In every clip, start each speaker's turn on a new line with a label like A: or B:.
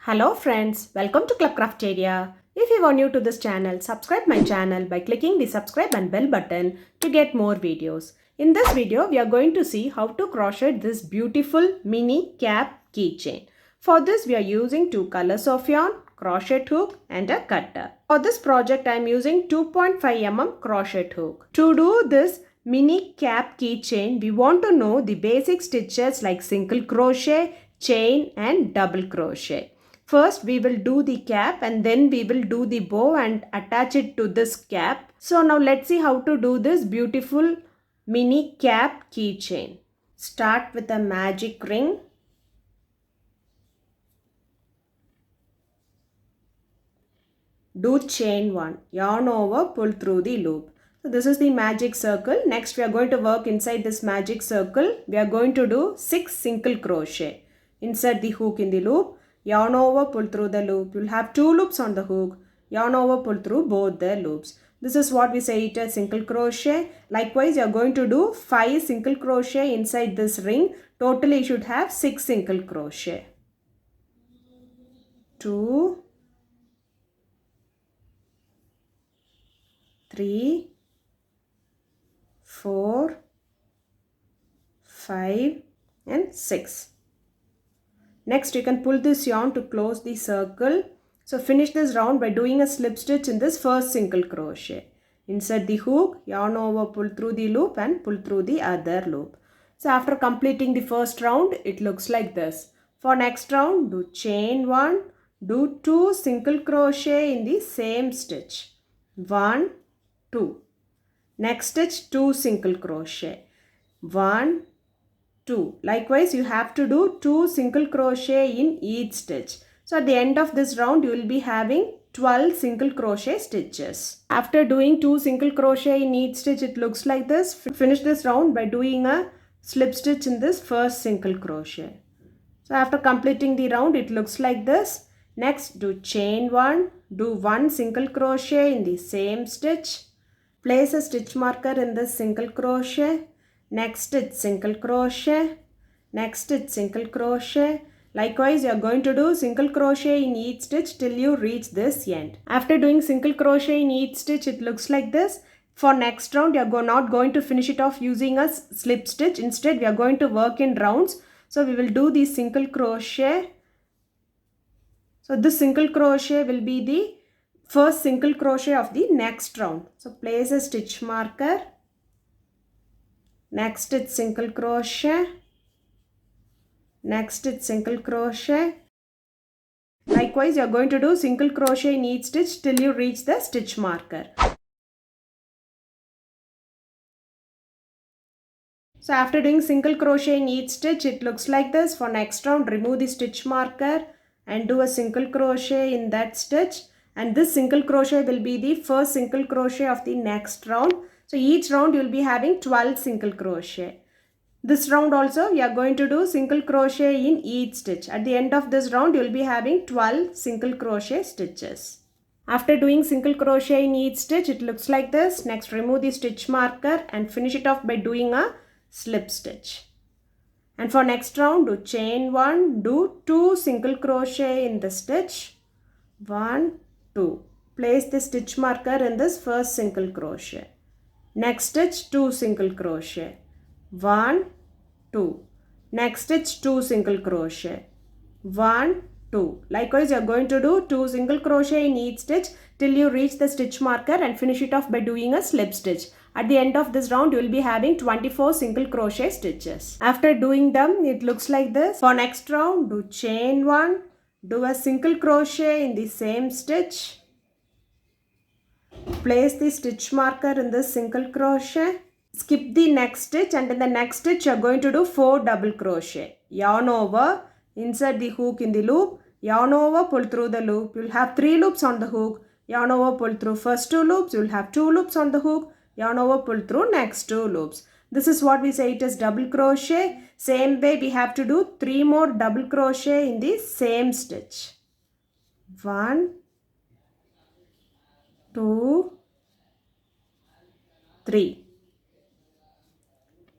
A: Hello friends, welcome to Club Crafteria. If you are new to this channel, subscribe my channel by clicking the subscribe and bell button to get more videos. In this video, we are going to see how to crochet this beautiful mini cap keychain. For this, we are using two colors of yarn, crochet hook and a cutter. For this project, I am using 2.5 mm crochet hook. To do this mini cap keychain, we want to know the basic stitches like single crochet, chain and double crochet. First, we will do the cap and then we will do the bow and attach it to this cap. So now let's see how to do this beautiful mini cap keychain. Start with a magic ring. Do chain 1, yarn over, pull through the loop. So this is the magic circle. Next we are going to work inside this magic circle. We are going to do 6 single crochet. Insert the hook in the loop. Yarn over, pull through the loop. You will have 2 loops on the hook. Yarn over, pull through both the loops. This is what we say it as single crochet. Likewise, you are going to do 5 single crochet inside this ring. Totally, you should have 6 single crochet. 2, 3, 4, 5 and 6. Next, you can pull this yarn to close the circle. So finish this round by doing a slip stitch in this first single crochet. Insert the hook, yarn over, pull through the loop and pull through the other loop. So after completing the first round, it looks like this. For next round, do chain 1, do 2 single crochet in the same stitch. 1, 2. Next stitch 2 single crochet. 1, 2. Likewise, you have to do 2 single crochet in each stitch. So at the end of this round, you will be having 12 single crochet stitches. After doing 2 single crochet in each stitch, it looks like this. Finish this round by doing a slip stitch in this first single crochet. So after completing the round, it looks like this. Next, do chain 1, do 1 single crochet in the same stitch. Place a stitch marker in this single crochet. Next stitch single crochet. Next stitch single crochet. Likewise, you are going to do single crochet in each stitch till you reach this end. After doing single crochet in each stitch, it looks like this. For next round, you are not going to finish it off using a slip stitch. Instead, we are going to work in rounds. So we will do the single crochet. So this single crochet will be the first single crochet of the next round. So place a stitch marker. Next stitch single crochet. Next stitch single crochet. Likewise, you are going to do single crochet in each stitch till you reach the stitch marker. So after doing single crochet in each stitch, it looks like this. For next round, remove the stitch marker and do a single crochet in that stitch. And this single crochet will be the first single crochet of the next round. So each round you will be having 12 single crochet. This round also we are going to do single crochet in each stitch. At the end of this round you will be having 12 single crochet stitches. After doing single crochet in each stitch, it looks like this. Next, remove the stitch marker and finish it off by doing a slip stitch. And for next round, do chain 1, do 2 single crochet in the stitch. 1, 2. Place the stitch marker in this first single crochet. Next stitch 2 single crochet. 1, 2. Next stitch 2 single crochet. 1, 2. Likewise, you are going to do 2 single crochet in each stitch till you reach the stitch marker and finish it off by doing a slip stitch. At the end of this round, you will be having 24 single crochet stitches. After doing them, it looks like this. For next round, do chain 1, do a single crochet in the same stitch. Place the stitch marker in this single crochet. Skip the next stitch and in the next stitch, you are going to do 4 double crochet. Yarn over, insert the hook in the loop, yarn over, pull through the loop. You will have 3 loops on the hook. Yarn over, pull through first 2 loops. You will have 2 loops on the hook. Yarn over, pull through next 2 loops. This is what we say it is double crochet. Same way we have to do 3 more double crochet in the same stitch. 1, 2, 3.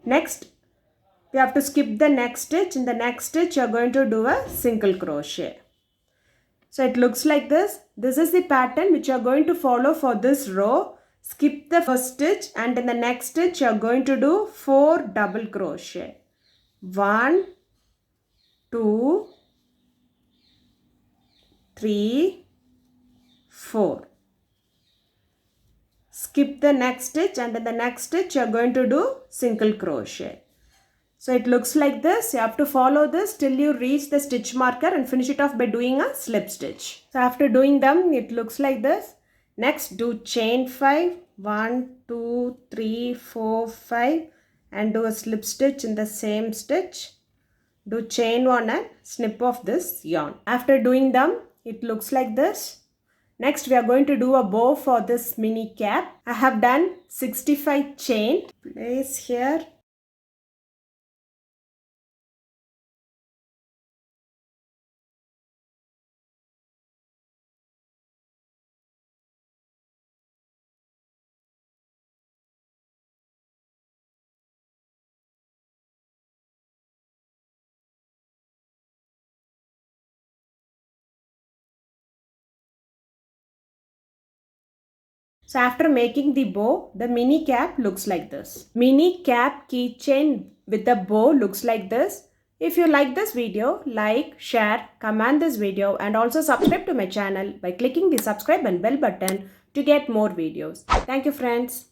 A: Next, we have to skip the next stitch. In the next stitch, you are going to do a single crochet. So it looks like this. This is the pattern which you are going to follow for this row. Skip the first stitch and in the next stitch you are going to do 4 double crochet. 1, 2, 3, 4. Skip the next stitch and in the next stitch you are going to do single crochet. So it looks like this. You have to follow this till you reach the stitch marker and finish it off by doing a slip stitch. So after doing them, it looks like this. Next, do chain 5. 1, 2, 3, 4, 5 and do a slip stitch in the same stitch. Do chain 1 and snip off this yarn. After doing them, it looks like this. Next, we are going to do a bow for this mini cap. I have done 65 chain. Place here. So after making the bow, the mini cap looks like this. Mini cap keychain with the bow looks like this. If you like this video, like, share, comment this video and also subscribe to my channel by clicking the subscribe and bell button to get more videos. Thank you friends.